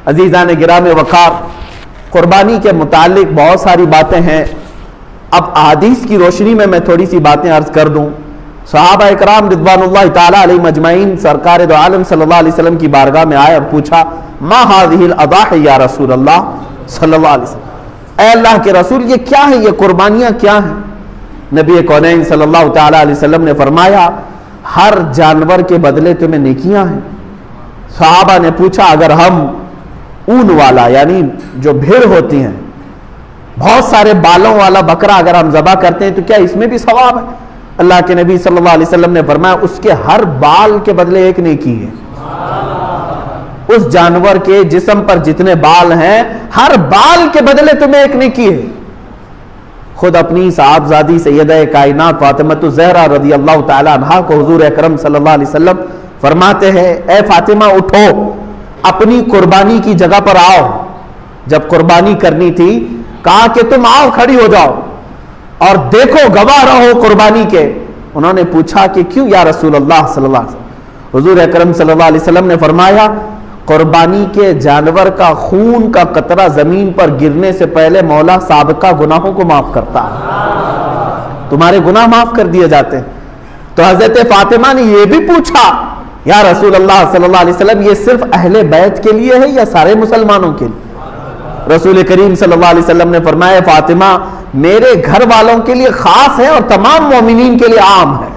عزیزان گرام وقار، قربانی کے متعلق بہت ساری باتیں ہیں. اب احادیث کی روشنی میں تھوڑی سی باتیں عرض کر دوں. صحابہ اکرام رضوان اللہ تعالی علیہم اجمعین سرکار دو عالم صلی اللہ علیہ وسلم کی بارگاہ میں آئے اور پوچھا ما هذه الاضاحی یا رسول اللہ صلی اللہ علیہ وسلم، اے اللہ کے رسول یہ کیا ہے، یہ قربانیاں کیا ہیں؟ نبی کونین صلی اللہ تعالی علیہ وسلم نے فرمایا ہر جانور کے بدلے تمہیں نیکیاں ہیں. صحابہ نے پوچھا اگر ہم اون والا یعنی جو بھیڑ ہوتی ہیں بہت سارے بالوں والا بکرا اگر ہم ذبح کرتے ہیں تو کیا اس میں بھی ثواب ہے؟ اللہ کے نبی صلی اللہ علیہ وسلم نے فرمایا اس کے ہر بال کے بدلے ایک نیکی ہے. اس جانور کے جسم پر جتنے بال ہیں ہر بال کے بدلے تمہیں ایک نیکی ہے. خود اپنی صاحبزادی سیدہ کائنات فاطمہ الزہرا رضی اللہ تعالی عنہا کو حضور اکرم صلی اللہ علیہ وسلم فرماتے ہیں اے فاطمہ اٹھو اپنی قربانی کی جگہ پر آؤ. جب قربانی کرنی تھی کہا کہ تم آؤ کھڑی ہو جاؤ اور دیکھو گواہ رہو قربانی کے. انہوں نے پوچھا کہ کیوں یا رسول اللہ صلی اللہ علیہ وسلم؟ حضور اکرم صلی اللہ علیہ وسلم نے فرمایا قربانی کے جانور کا خون کا قطرہ زمین پر گرنے سے پہلے مولا سابقہ گناہوں کو معاف کرتا ہے، تمہارے گناہ معاف کر دیے جاتے ہیں. تو حضرت فاطمہ نے یہ بھی پوچھا یا رسول اللہ صلی اللہ علیہ وسلم یہ صرف اہل بیت کے لیے ہے یا سارے مسلمانوں کے لیے؟ رسول کریم صلی اللہ علیہ وسلم نے فرمایا فاطمہ میرے گھر والوں کے لیے خاص ہے اور تمام مومنین کے لیے عام ہے،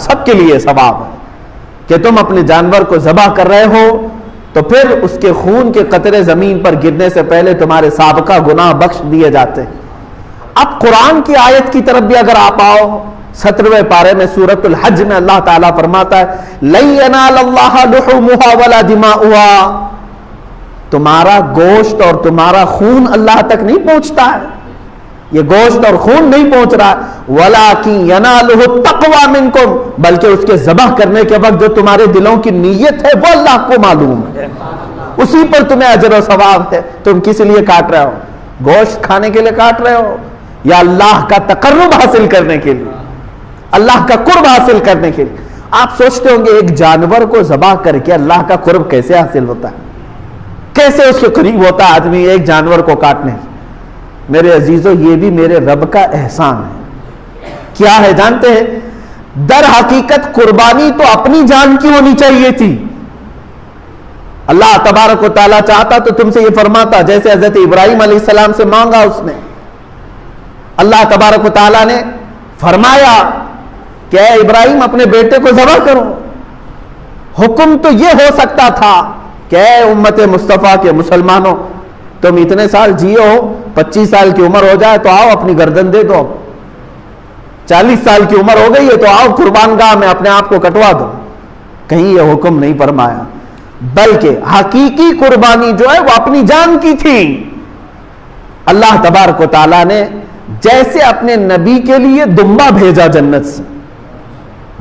سب کے لیے ثواب ہے کہ تم اپنے جانور کو ذبح کر رہے ہو تو پھر اس کے خون کے قطرے زمین پر گرنے سے پہلے تمہارے سابقہ گناہ بخش دیے جاتے ہیں. اب قرآن کی آیت کی طرف بھی اگر آپ آؤ 17ویں پارے میں سورۃ الحج میں اللہ تعالیٰ فرماتا ہے لَن يَنَالَ اللَّهَ لُحُومُهَا وَلَا دِمَاؤُهَا، تمہارا گوشت اور تمہارا خون اللہ تک نہیں پہنچتا ہے، یہ گوشت اور خون نہیں پہنچ رہا. وَلَٰكِن يَنَالُهُ التَّقْوَىٰ مِنكُمْ، بلکہ اس کے ذبح کرنے کے وقت جو تمہارے دلوں کی نیت ہے وہ اللہ کو معلوم ہے، اسی پر تمہیں اجر و ثواب ہے. تم کس لیے کاٹ رہے ہو؟ گوشت کھانے کے لیے کاٹ رہے ہو یا اللہ کا تقرب حاصل کرنے کے لیے، اللہ کا قرب حاصل کرنے کے لیے؟ آپ سوچتے ہوں گے ایک جانور کو ذبح کر کے اللہ کا قرب کیسے حاصل ہوتا ہے، کیسے اس کے قریب ہوتا ہے آدمی ایک جانور کو کاٹنے؟ میرے عزیزو یہ بھی میرے رب کا احسان ہے. کیا ہے جانتے ہیں؟ در حقیقت قربانی تو اپنی جان کی ہونی چاہیے تھی. اللہ تبارک و تعالیٰ چاہتا تو تم سے یہ فرماتا جیسے حضرت ابراہیم علیہ السلام سے مانگا اس نے. اللہ تبارک و تعالیٰ نے فرمایا کہ اے ابراہیم اپنے بیٹے کو ذبح کرو. حکم تو یہ ہو سکتا تھا کہ اے امت مصطفیٰ کے مسلمانوں تم اتنے سال جیو ہو، 25 سال کی عمر ہو جائے تو آؤ اپنی گردن دے دو، 40 سال کی عمر ہو گئی ہے تو آؤ قربان گاہ میں اپنے آپ کو کٹوا دو. کہیں یہ حکم نہیں فرمایا، بلکہ حقیقی قربانی جو ہے وہ اپنی جان کی تھی. اللہ تبارک و تعالیٰ نے جیسے اپنے نبی کے لیے دمبا بھیجا جنت سے،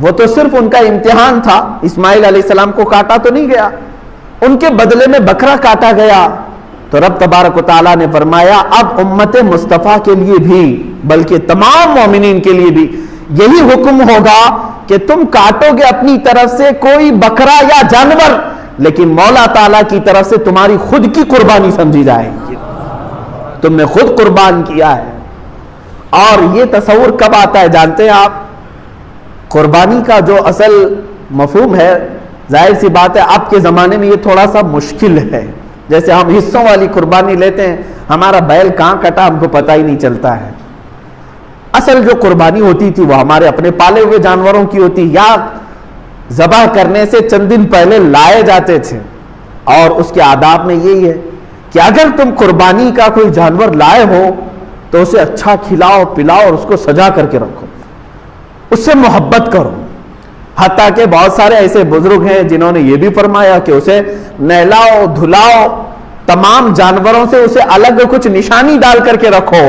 وہ تو صرف ان کا امتحان تھا، اسماعیل علیہ السلام کو کاٹا تو نہیں گیا، ان کے بدلے میں بکرا کاٹا گیا. تو رب تبارک و تعالیٰ نے فرمایا اب امت مصطفیٰ کے لیے بھی بلکہ تمام مومنین کے لیے بھی یہی حکم ہوگا کہ تم کاٹو گے اپنی طرف سے کوئی بکرا یا جانور، لیکن مولا تعالیٰ کی طرف سے تمہاری خود کی قربانی سمجھی جائے گی، تم نے خود قربان کیا ہے. اور یہ تصور کب آتا ہے جانتے ہیں آپ؟ قربانی کا جو اصل مفہوم ہے ظاہر سی بات ہے اب کے زمانے میں یہ تھوڑا سا مشکل ہے. جیسے ہم حصوں والی قربانی لیتے ہیں، ہمارا بیل کہاں کٹا ہم کو پتہ ہی نہیں چلتا ہے. اصل جو قربانی ہوتی تھی وہ ہمارے اپنے پالے ہوئے جانوروں کی ہوتی، یا ذبح کرنے سے چند دن پہلے لائے جاتے تھے. اور اس کے آداب میں یہی ہے کہ اگر تم قربانی کا کوئی جانور لائے ہو تو اسے اچھا کھلاؤ پلاؤ اور اس کو سجا کر کے رکھو، اس سے محبت کرو. حتیٰ کہ بہت سارے ایسے بزرگ ہیں جنہوں نے یہ بھی فرمایا کہ اسے نہلاؤ دھلاؤ، تمام جانوروں سے اسے الگ کچھ نشانی ڈال کر کے رکھو.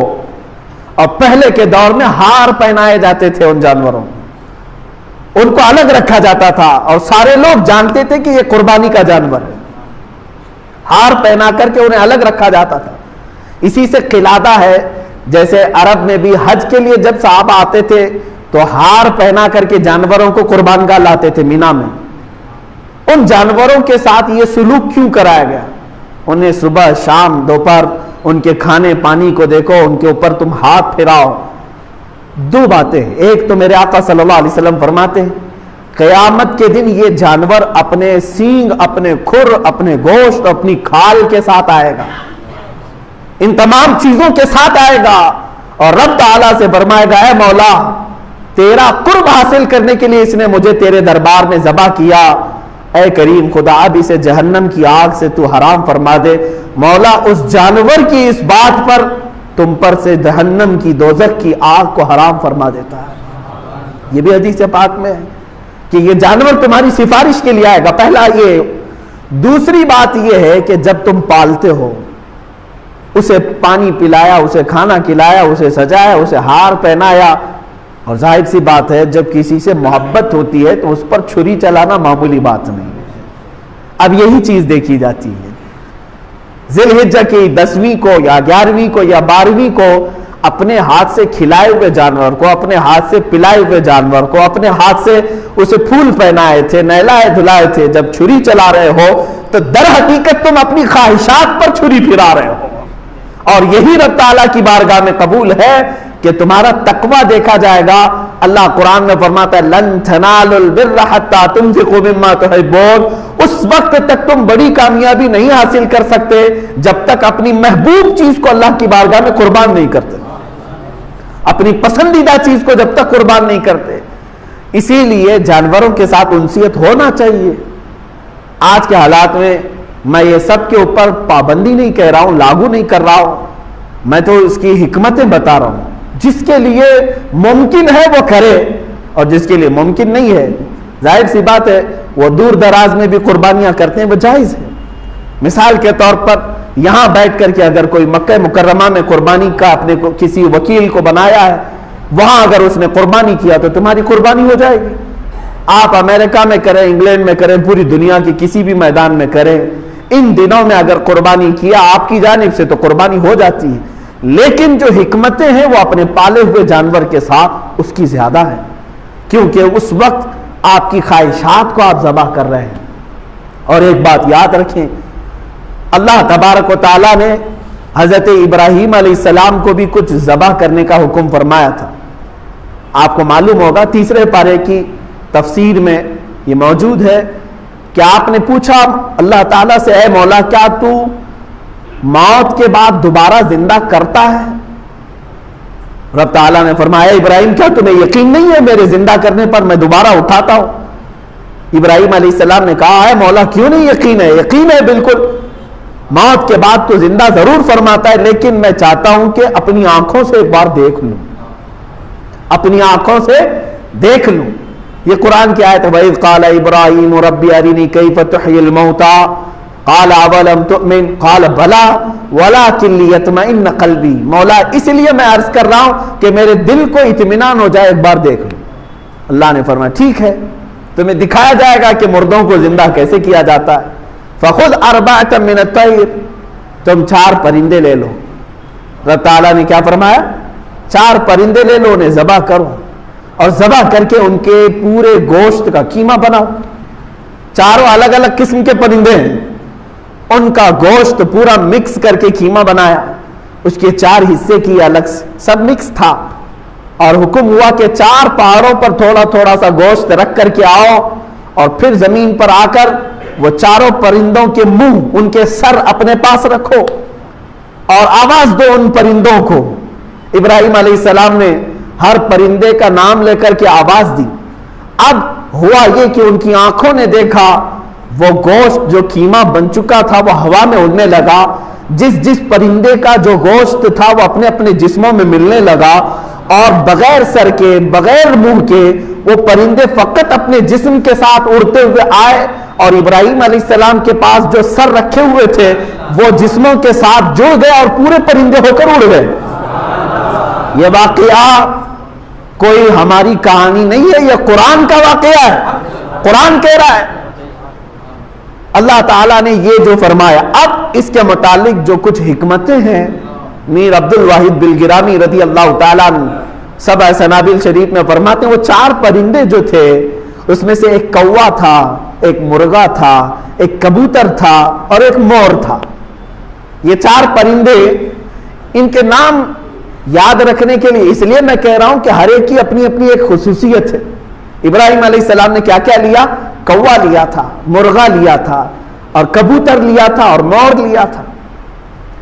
اور پہلے کے دور میں ہار پہنائے جاتے تھے ان جانوروں، ان کو الگ رکھا جاتا تھا اور سارے لوگ جانتے تھے کہ یہ قربانی کا جانور ہے. ہار پہنا کر کے انہیں الگ رکھا جاتا تھا. اسی سے قلادہ ہے، جیسے عرب میں بھی حج کے لیے جب صحابہ آتے تھے تو ہار پہنا کر کے جانوروں کو قربان گاہ لاتے تھے مینا میں. ان جانوروں کے ساتھ یہ سلوک کیوں کرایا گیا؟ انہیں صبح شام دوپہر ان کے کھانے پانی کو دیکھو، ان کے اوپر تم ہاتھ پھیراؤ۔ دو باتیں، ایک تو میرے آقا صلی اللہ علیہ وسلم فرماتے ہیں قیامت کے دن یہ جانور اپنے سینگ، اپنے کھر، اپنے گوشت، اپنی کھال کے ساتھ آئے گا، ان تمام چیزوں کے ساتھ آئے گا، اور رب تعالیٰ سے فرمائے گا اے مولا تیرا قرب حاصل کرنے کے لیے اس نے مجھے تیرے دربار میں ذبح کیا، اے کریم خدا اب اسے جہنم کی آگ سے تو حرام فرما دے۔ مولا اس جانور کی اس بات پر تم پر سے جہنم کی دوزخ کی آگ کو حرام فرما دیتا ہے۔ یہ بھی حدیث پاک میں ہے کہ یہ جانور تمہاری سفارش کے لیے آئے گا، پہلا یہ۔ دوسری بات یہ ہے کہ جب تم پالتے ہو، اسے پانی پلایا، اسے کھانا کھلایا، اسے سجایا، اسے ہار پہنایا، اور ظاہر سی بات ہے جب کسی سے محبت ہوتی ہے تو اس پر چھری چلانا معمولی بات نہیں ہے۔ اب یہی چیز دیکھی جاتی ہے ذی الحجہ کی 10ویں کو یا 11ویں کو یا 12ویں کو اپنے ہاتھ سے کھلائے ہوئے جانور کو، اپنے ہاتھ سے پلائے ہوئے جانور کو، اپنے ہاتھ سے اسے پھول پہنائے تھے، نہلائے دھلائے تھے، جب چھری چلا رہے ہو تو در حقیقت تم اپنی خواہشات پر چھری پھرا رہے ہو، اور یہی رب تعالیٰ کی بارگاہ میں قبول ہے کہ تمہارا تقوی دیکھا جائے گا۔ اللہ قرآن میں فرماتا ہے لن تنالوا البر حتى تنفقوا مما تحبون، اس وقت تک تم بڑی کامیابی نہیں حاصل کر سکتے جب تک اپنی محبوب چیز کو اللہ کی بارگاہ میں قربان نہیں کرتے، اپنی پسندیدہ چیز کو جب تک قربان نہیں کرتے۔ اسی لیے جانوروں کے ساتھ انسیت ہونا چاہیے۔ آج کے حالات میں میں یہ سب کے اوپر پابندی نہیں کہہ رہا ہوں، لاگو نہیں کر رہا ہوں، میں تو اس کی حکمتیں بتا رہا ہوں۔ جس کے لیے ممکن ہے وہ کرے، اور جس کے لیے ممکن نہیں ہے ظاہر سی بات ہے وہ دور دراز میں بھی قربانیاں کرتے ہیں، وہ جائز ہے۔ مثال کے طور پر یہاں بیٹھ کر کے اگر کوئی مکہ مکرمہ میں قربانی کا اپنے کو کسی وکیل کو بنایا ہے، وہاں اگر اس نے قربانی کیا تو تمہاری قربانی ہو جائے گی۔ آپ امریکہ میں کریں، انگلینڈ میں کریں، پوری دنیا کی کسی بھی میدان میں کریں، ان دنوں میں اگر قربانی کیا آپ کی جانب سے تو قربانی ہو جاتی ہے، لیکن جو حکمتیں ہیں وہ اپنے پالے ہوئے جانور کے ساتھ اس کی زیادہ ہے، کیونکہ اس وقت آپ کی خواہشات کو آپ ذبح کر رہے ہیں۔ اور ایک بات یاد رکھیں، اللہ تبارک و تعالیٰ نے حضرت ابراہیم علیہ السلام کو بھی کچھ ذبح کرنے کا حکم فرمایا تھا۔ آپ کو معلوم ہوگا 3 پارے کی تفسیر میں یہ موجود ہے کہ آپ نے پوچھا اللہ تعالیٰ سے اے مولا کیا تو موت کے بعد دوبارہ زندہ کرتا ہے؟ رب تعالیٰ نے فرمایا ابراہیم کیا تمہیں یقین نہیں ہے میرے زندہ کرنے پر میں دوبارہ اٹھاتا ہوں؟ ابراہیم علیہ السلام نے کہا اے مولا کیوں نہیں یقین ہے؟ یقین ہے بالکل، موت کے بعد تو زندہ ضرور فرماتا ہے، لیکن میں چاہتا ہوں کہ اپنی آنکھوں سے ایک بار دیکھ لوں، اپنی آنکھوں سے دیکھ لوں۔ یہ قرآن کی آیت ہے وَإِذْ قَالَ إِبْرَاهِيمُ رَبِّ أَرِنِي كَيْفَ تُحْيِي الْمَوْتَى قَالَ أَوَلَمْ تُؤْمِنْ قَالَ بَلَى وَلَكِنْ لِيَطْمَئِنَّ قَلْبِي۔ مولا اس لیے میں عرض کر رہا ہوں کہ میرے دل کو اطمینان ہو جائے، ایک بار دیکھ لوں۔ اللہ نے فرمایا ٹھیک ہے، تمہیں دکھایا جائے گا کہ مردوں کو زندہ کیسے کیا جاتا ہے۔ فَخُذْ أَرْبَعَةً مِنَ الطَّيْرِ، تم 4 پرندے لے لو۔ رب تعالیٰ نے کیا فرمایا؟ 4 پرندے لے لو، انہیں ذبح کرو، اور ذبح کر کے ان کے پورے گوشت کا قیمہ بناؤ۔ 4 الگ الگ قسم کے پرندے ہیں، ان کا گوشت پورا مکس کر کے قیمہ بنایا، اس کے 4 حصے کی الگ سب مکس تھا، اور حکم ہوا کہ 4 پہاڑوں پر تھوڑا تھوڑا سا گوشت رکھ کر کے آؤ، اور پھر زمین پر آ کر وہ 4 پرندوں کے منہ، ان کے سر اپنے پاس رکھو اور آواز دو ان پرندوں کو۔ ابراہیم علیہ السلام نے ہر پرندے کا نام لے کر کے آواز دی۔ اب ہوا یہ کہ ان کی آنکھوں نے دیکھا وہ گوشت جو قیمہ بن چکا تھا وہ ہوا میں اڑنے لگا، جس پرندے کا جو گوشت تھا وہ اپنے اپنے جسموں میں ملنے لگا، اور بغیر سر کے بغیر منہ کے وہ پرندے فقط اپنے جسم کے ساتھ اڑتے ہوئے آئے، اور ابراہیم علیہ السلام کے پاس جو سر رکھے ہوئے تھے وہ جسموں کے ساتھ جڑ گئے اور پورے پرندے ہو کر اڑ گئے۔ یہ واقعہ کوئی ہماری کہانی نہیں ہے، یہ قرآن کا واقعہ ہے، قرآن کہہ رہا ہے۔ اللہ تعالیٰ نے یہ جو فرمایا، اب اس کے متعلق جو کچھ حکمتیں ہیں، میر عبد الواحد بلگرامی رضی اللہ تعالیٰ عنہ سبع سنابل شریف میں فرماتے ہیں وہ 4 پرندے جو تھے اس میں سے ایک کوا تھا، ایک مرغا تھا، ایک کبوتر تھا اور ایک مور تھا۔ یہ 4 پرندے، ان کے نام یاد رکھنے کے لیے اس لیے میں کہہ رہا ہوں کہ ہر ایک کی اپنی اپنی ایک خصوصیت ہے۔ ابراہیم علیہ السلام نے کیا کیا لیا؟ کوا لیا تھا، مرغا لیا تھا، اور کبوتر لیا تھا، اور مور لیا تھا۔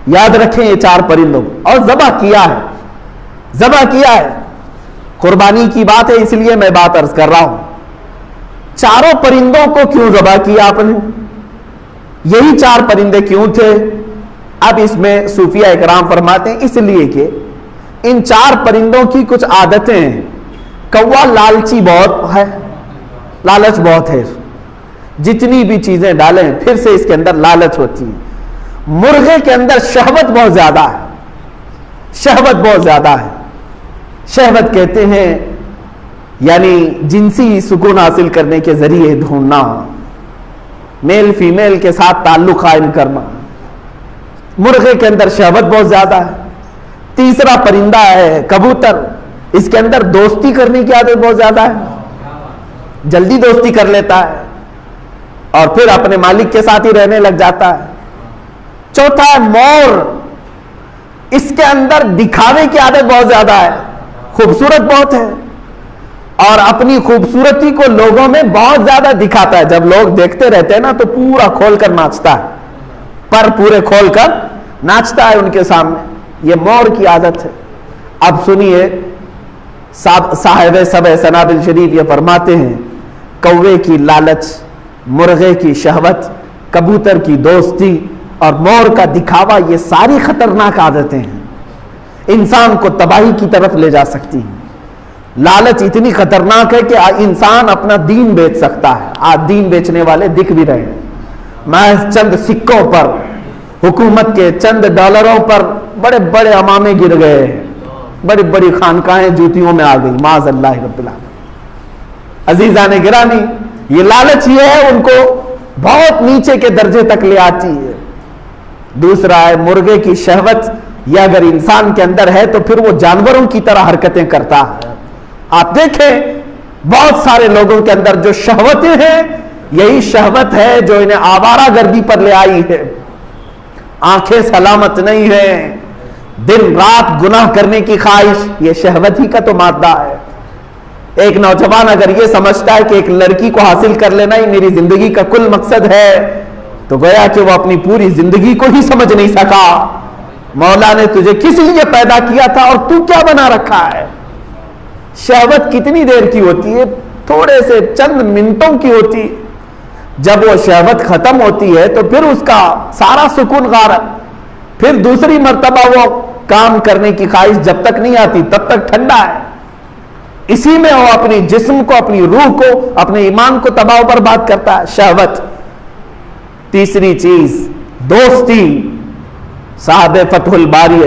یاد رکھیں یہ 4 پرندوں، اور ذبح کیا ہے، ذبح کیا ہے۔ قربانی کی بات ہے اس لیے میں بات عرض کر رہا ہوں۔ 4 پرندوں کو کیوں ذبح کیا آپ نے؟ یہی 4 پرندے کیوں تھے؟ اب اس میں صوفیہ اکرام فرماتے ہیں اس لیے کہ ان 4 پرندوں کی کچھ عادتیں ہیں۔ کوا لالچی بہت ہے، لالچ بہت ہے، جتنی بھی چیزیں ڈالیں پھر سے اس کے اندر لالچ ہوتی ہے۔ مرغے کے اندر شہوت بہت زیادہ ہے، شہوت بہت زیادہ ہے۔ شہوت کہتے ہیں یعنی جنسی سکون حاصل کرنے کے ذریعے ڈھونڈنا، میل فیمیل کے ساتھ تعلق قائم کرنا، مرغے کے اندر شہوت بہت زیادہ ہے۔ تیسرا پرندہ ہے کبوتر، اس کے اندر دوستی کرنے کی عادت بہت زیادہ ہے، جلدی دوستی کر لیتا ہے اور پھر اپنے مالک کے ساتھ ہی رہنے لگ جاتا ہے۔ چوتھا ہے مور، اس کے اندر دکھاوے کی عادت بہت زیادہ ہے، خوبصورت بہت ہے اور اپنی خوبصورتی کو لوگوں میں بہت زیادہ دکھاتا ہے۔ جب لوگ دیکھتے رہتے ہیں نا تو پورا کھول کر ناچتا ہے، پر پورے کھول کر ناچتا ہے ان کے سامنے، یہ مور کی عادت ہے۔ اب سنیے صاحب سبع سنابل شریف یہ فرماتے ہیں کوے کی لالچ، مرغے کی شہوت، کبوتر کی دوستی اور مور کا دکھاوا، یہ ساری خطرناک عادتیں ہیں، انسان کو تباہی کی طرف لے جا سکتی ہیں۔ لالچ اتنی خطرناک ہے کہ انسان اپنا دین بیچ سکتا ہے۔ آج دین بیچنے والے دکھ بھی رہے ہیں، محض چند سکوں پر، حکومت کے چند ڈالروں پر بڑے بڑے امامے گر گئے ہیں، بڑی بڑی خانقاہیں جوتیوں میں آ گئی، معاذ اللہ رب العالمین۔ عزیزان گرامی، یہ لالچ یہ ہے ان کو بہت نیچے کے درجے تک لے آتی ہے۔ دوسرا ہے مرغے کی شہوت، یہ اگر انسان کے اندر ہے تو پھر وہ جانوروں کی طرح حرکتیں کرتا ہے۔ آپ دیکھیں بہت سارے لوگوں کے اندر جو شہوتیں ہیں، یہی شہوت ہے جو انہیں آوارہ گردی پر لے آئی ہے۔ آنکھیں سلامت نہیں ہیں، دن رات گناہ کرنے کی خواہش، یہ شہوت ہی کا تو مادہ ہے۔ ایک نوجوان اگر یہ سمجھتا ہے کہ ایک لڑکی کو حاصل کر لینا ہی میری زندگی کا کل مقصد ہے تو گویا کہ وہ اپنی پوری زندگی کو ہی سمجھ نہیں سکا۔ مولا نے تجھے کس لیے پیدا کیا تھا اور تو کیا بنا رکھا ہے؟ شہوت کتنی دیر کی ہوتی ہے؟ تھوڑے سے چند منٹوں کی ہوتی ہے۔ جب وہ شہوت ختم ہوتی ہے تو پھر اس کا سارا سکون غارت، پھر دوسری مرتبہ وہ کام کرنے کی خواہش جب تک نہیں آتی تب تک ٹھنڈا ہے۔ اسی میں وہ اپنی جسم کو، اپنی روح کو، اپنے ایمان کو تباہ و برباد کرتا ہے، شہوت۔ تیسری چیز دوستی۔ صاحب فتح الباری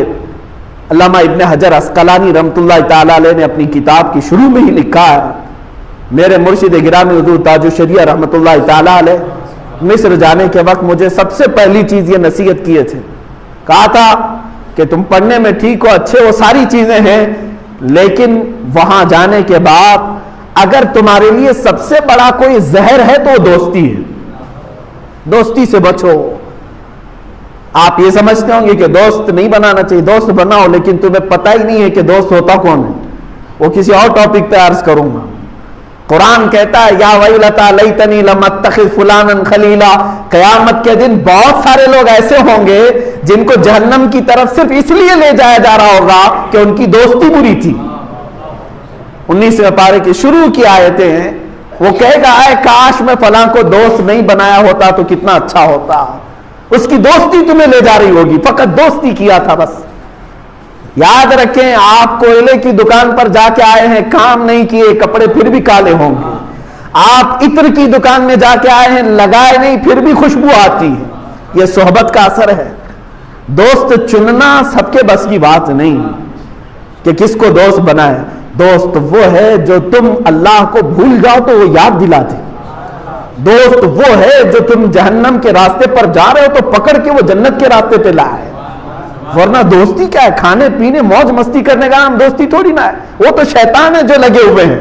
علامہ ابن حجر عسقلانی رحمۃ اللہ تعالی علیہ نے اپنی کتاب کی شروع میں ہی لکھا ہے، میرے مرشد گرامی حضور تاج الشریعہ رحمۃ اللہ تعالی علیہ مصر جانے کے وقت مجھے سب سے پہلی چیز یہ نصیحت کیے تھے، کہا تھا کہ تم پڑھنے میں ٹھیک ہو، اچھے، وہ ساری چیزیں ہیں، لیکن وہاں جانے کے بعد اگر تمہارے لیے سب سے بڑا کوئی زہر ہے تو وہ دوستی ہے، دوستی سے بچو۔ آپ یہ سمجھتے ہوں گے کہ دوست نہیں بنانا چاہیے، دوست بناؤ، لیکن تمہیں پتہ ہی نہیں ہے کہ دوست ہوتا کون ہے، وہ کسی اور ٹاپک پہ عرض کروں گا۔ قرآن کہتا ہے یا ویلتا لیتنی لم اتخذ فلانا خلیلا، قیامت کے دن بہت سارے لوگ ایسے ہوں گے جن کو جہنم کی طرف صرف اس لیے لے جایا جا رہا ہوگا کہ ان کی دوستی بری تھی۔ 19ویں پارے کی شروع کی آیتیں ہیں، وہ کہے گا اے کاش میں فلاں کو دوست نہیں بنایا ہوتا تو کتنا اچھا ہوتا۔ اس کی دوستی تمہیں لے جا رہی ہوگی، فقط دوستی کیا تھا بس۔ یاد رکھیں آپ کوئلے کی دکان پر جا کے آئے ہیں، کام نہیں کیے، کپڑے پھر بھی کالے ہوں گے۔ آپ عطر کی دکان میں جا کے آئے ہیں، لگائے نہیں، پھر بھی خوشبو آتی ہے۔ یہ صحبت کا اثر ہے۔ دوست چننا سب کے بس کی بات نہیں کہ کس کو دوست بنائے۔ دوست وہ ہے جو تم اللہ کو بھول جاؤ تو وہ یاد دلاتے۔ دوست وہ ہے جو تم جہنم کے راستے پر جا رہے ہو تو پکڑ کے وہ جنت کے راستے پہ لائے۔ ورنہ دوستی کیا ہے؟ کھانے پینے موج مستی کرنے کا نام دوستی تھوڑی نہ ہے، وہ تو شیطان ہے جو لگے ہوئے ہیں۔